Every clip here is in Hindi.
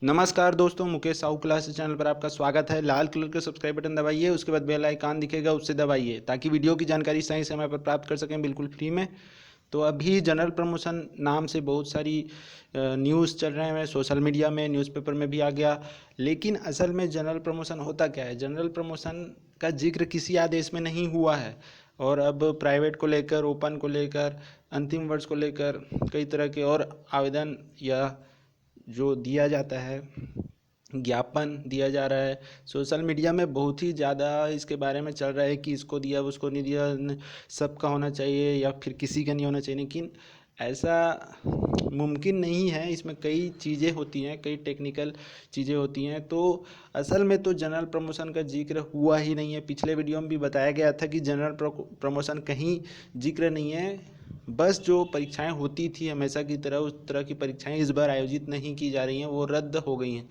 नमस्कार दोस्तों, मुकेश साहू क्लासेस चैनल पर आपका स्वागत है। लाल कलर का सब्सक्राइब बटन दबाइए, उसके बाद बेल आइकन दिखेगा, उससे दबाइए ताकि वीडियो की जानकारी सही समय पर प्राप्त कर सकें, बिल्कुल फ्री में। तो अभी जनरल प्रमोशन नाम से बहुत सारी न्यूज़ चल रहे हैं, सोशल मीडिया में, न्यूज़पेपर में भी आ गया। लेकिन असल में जनरल प्रमोशन होता क्या है? जनरल प्रमोशन का जिक्र किसी आदेश में नहीं हुआ है। और अब प्राइवेट को लेकर, ओपन को लेकर, अंतिम वर्ष को लेकर कई तरह के और आवेदन या जो दिया जाता है, ज्ञापन दिया जा रहा है। सोशल मीडिया में बहुत ही ज़्यादा इसके बारे में चल रहा है कि इसको दिया उसको नहीं दिया, सबका होना चाहिए या फिर किसी का नहीं होना चाहिए। लेकिन ऐसा मुमकिन नहीं है, इसमें कई चीज़ें होती हैं, कई टेक्निकल चीज़ें होती हैं। तो असल में तो जनरल प्रमोशन का जिक्र हुआ ही नहीं है। पिछले वीडियो में भी बताया गया था कि जनरल प्रमोशन कहीं जिक्र नहीं है। बस जो परीक्षाएं होती थी हमेशा की तरह, उस तरह की परीक्षाएं इस बार आयोजित नहीं की जा रही हैं, वो रद्द हो गई हैं।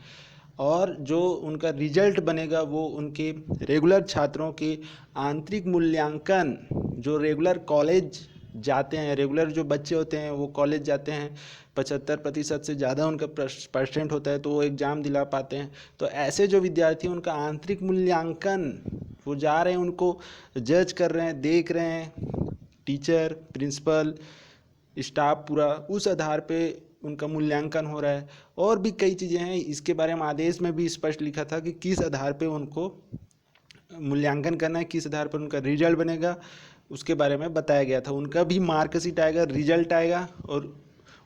और जो उनका रिजल्ट बनेगा वो उनके रेगुलर छात्रों के आंतरिक मूल्यांकन, जो रेगुलर कॉलेज जाते हैं, रेगुलर जो बच्चे होते हैं वो कॉलेज जाते हैं, 75% से ज़्यादा उनका परसेंट होता है तो वो एग्ज़ाम दिला पाते हैं। तो ऐसे जो विद्यार्थी उनका आंतरिक मूल्यांकन, वो जा रहे हैं, उनको जज कर रहे हैं, देख रहे हैं टीचर, प्रिंसिपल, स्टाफ पूरा, उस आधार पे उनका मूल्यांकन हो रहा है। और भी कई चीज़ें हैं, इसके बारे में आदेश में भी स्पष्ट लिखा था कि किस आधार पे उनको मूल्यांकन करना है, किस आधार पर उनका रिजल्ट बनेगा, उसके बारे में बताया गया था। उनका भी मार्कशीट आएगा, रिजल्ट आएगा, और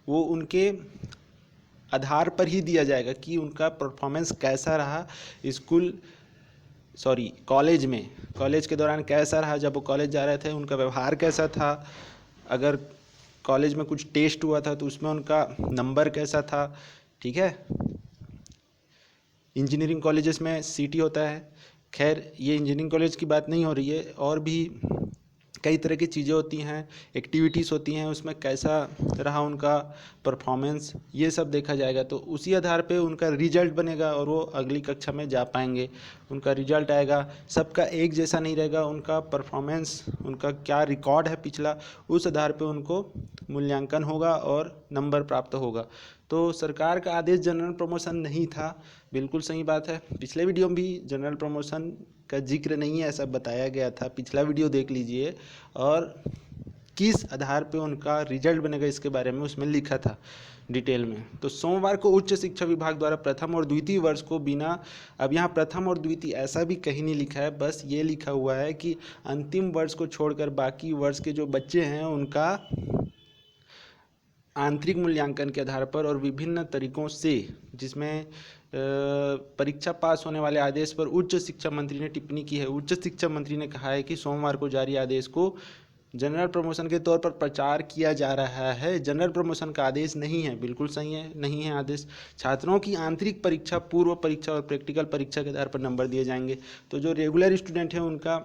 वो उनके आधार पर ही दिया जाएगा कि उनका परफॉर्मेंस कैसा रहा स्कूल, सॉरी कॉलेज में, कॉलेज के दौरान कैसा रहा, जब वो कॉलेज जा रहे थे उनका व्यवहार कैसा था, अगर कॉलेज में कुछ टेस्ट हुआ था तो उसमें उनका नंबर कैसा था। ठीक है, इंजीनियरिंग कॉलेजेस में सीटी होता है। खैर, ये इंजीनियरिंग कॉलेज की बात नहीं हो रही है, और भी कई तरह की चीज़ें होती हैं, एक्टिविटीज़ होती हैं, उसमें कैसा रहा उनका परफॉर्मेंस, ये सब देखा जाएगा। तो उसी आधार पे उनका रिजल्ट बनेगा और वो अगली कक्षा में जा पाएंगे। उनका रिजल्ट आएगा, सबका एक जैसा नहीं रहेगा, उनका परफॉर्मेंस, उनका क्या रिकॉर्ड है पिछला, उस आधार पे उनको मूल्यांकन होगा और नंबर प्राप्त होगा। तो सरकार का आदेश जनरल प्रमोशन नहीं था, बिल्कुल सही बात है। पिछले वीडियो में भी जनरल प्रमोशन का जिक्र नहीं है ऐसा बताया गया था, पिछला वीडियो देख लीजिए। और किस आधार पे उनका रिजल्ट बनेगा इसके बारे में उसमें लिखा था डिटेल में। तो सोमवार को उच्च शिक्षा विभाग द्वारा प्रथम और द्वितीय वर्ष को बिना, अब यहाँ प्रथम और द्वितीय ऐसा भी कहीं नहीं लिखा है, बस ये लिखा हुआ है कि अंतिम वर्ष को छोड़कर बाकी वर्ष के जो बच्चे हैं उनका आंतरिक मूल्यांकन के आधार पर और विभिन्न तरीकों से, जिसमें परीक्षा पास होने वाले आदेश पर उच्च शिक्षा मंत्री ने टिप्पणी की है। उच्च शिक्षा मंत्री ने कहा है कि सोमवार को जारी आदेश को जनरल प्रमोशन के तौर पर प्रचार किया जा रहा है। जनरल प्रमोशन का आदेश नहीं है, बिल्कुल सही है, नहीं है आदेश। छात्रों की आंतरिक परीक्षा, पूर्व परीक्षा और प्रैक्टिकल परीक्षा के आधार पर नंबर दिए जाएंगे। तो जो रेगुलर स्टूडेंट हैं उनका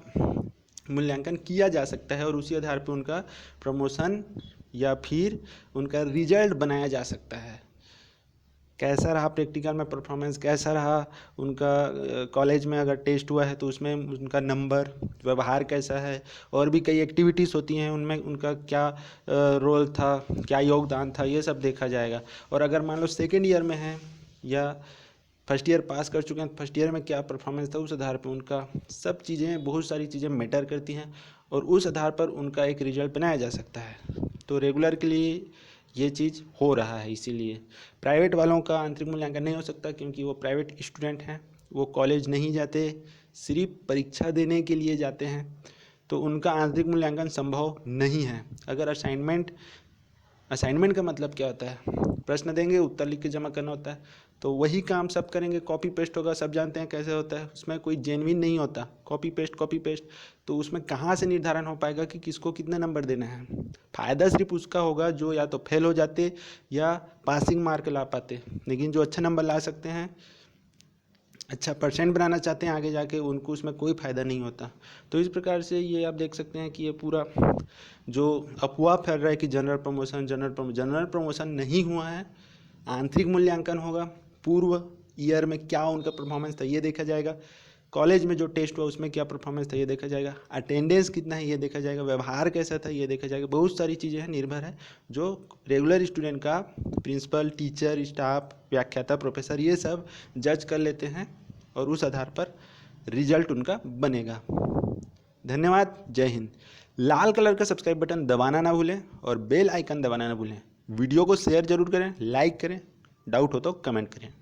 मूल्यांकन किया जा सकता है और उसी आधार पर उनका प्रमोशन या फिर उनका रिजल्ट बनाया जा सकता है। कैसा रहा प्रैक्टिकल में परफॉर्मेंस, कैसा रहा उनका कॉलेज में, अगर टेस्ट हुआ है तो उसमें उनका नंबर, व्यवहार कैसा है, और भी कई एक्टिविटीज़ होती हैं उनमें उनका क्या रोल था, क्या योगदान था, ये सब देखा जाएगा। और अगर मान लो सेकेंड ईयर में है या फर्स्ट ईयर पास कर चुके हैं, फर्स्ट ईयर में क्या परफॉर्मेंस था, उस आधार पर उनका सब चीज़ें, बहुत सारी चीज़ें मैटर करती हैं और उस आधार पर उनका एक रिजल्ट बनाया जा सकता है। तो रेगुलर के लिए ये चीज़ हो रहा है। इसीलिए प्राइवेट वालों का आंतरिक मूल्यांकन नहीं हो सकता, क्योंकि वो प्राइवेट स्टूडेंट हैं, वो कॉलेज नहीं जाते, सिर्फ परीक्षा देने के लिए जाते हैं, तो उनका आंतरिक मूल्यांकन संभव नहीं है। अगर असाइनमेंट का मतलब क्या होता है? प्रश्न देंगे, उत्तर लिख के जमा करना होता है, तो वही काम सब करेंगे, कॉपी पेस्ट होगा, सब जानते हैं कैसे होता है, उसमें कोई जेन्युइन नहीं होता, कॉपी पेस्ट। तो उसमें कहाँ से निर्धारण हो पाएगा कि किसको कितने नंबर देना है? फ़ायदा सिर्फ उसका होगा जो या तो फेल हो जाते या पासिंग मार्क ला पाते। लेकिन जो अच्छा नंबर ला सकते हैं, अच्छा परसेंट बनाना चाहते हैं आगे जाके, उनको उसमें कोई फ़ायदा नहीं होता। तो इस प्रकार से ये आप देख सकते हैं कि ये पूरा जो अफवाह फैल रहा है कि जनरल प्रमोशन नहीं हुआ है। आंतरिक मूल्यांकन होगा, पूर्व ईयर में क्या उनका परफॉर्मेंस था ये देखा जाएगा, कॉलेज में जो टेस्ट हुआ उसमें क्या परफॉर्मेंस था ये देखा जाएगा, अटेंडेंस कितना है ये देखा जाएगा, व्यवहार कैसा था ये देखा जाएगा। बहुत सारी चीज़ें हैं, निर्भर है जो रेगुलर स्टूडेंट का प्रिंसिपल, टीचर, स्टाफ, व्याख्याता, प्रोफेसर ये सब जज कर लेते हैं और उस आधार पर रिजल्ट उनका बनेगा। धन्यवाद, जय हिंद। लाल कलर का सब्सक्राइब बटन दबाना ना भूलें और बेल आइकन दबाना ना भूलें। वीडियो को शेयर जरूर करें, लाइक करें, डाउट हो तो कमेंट करें।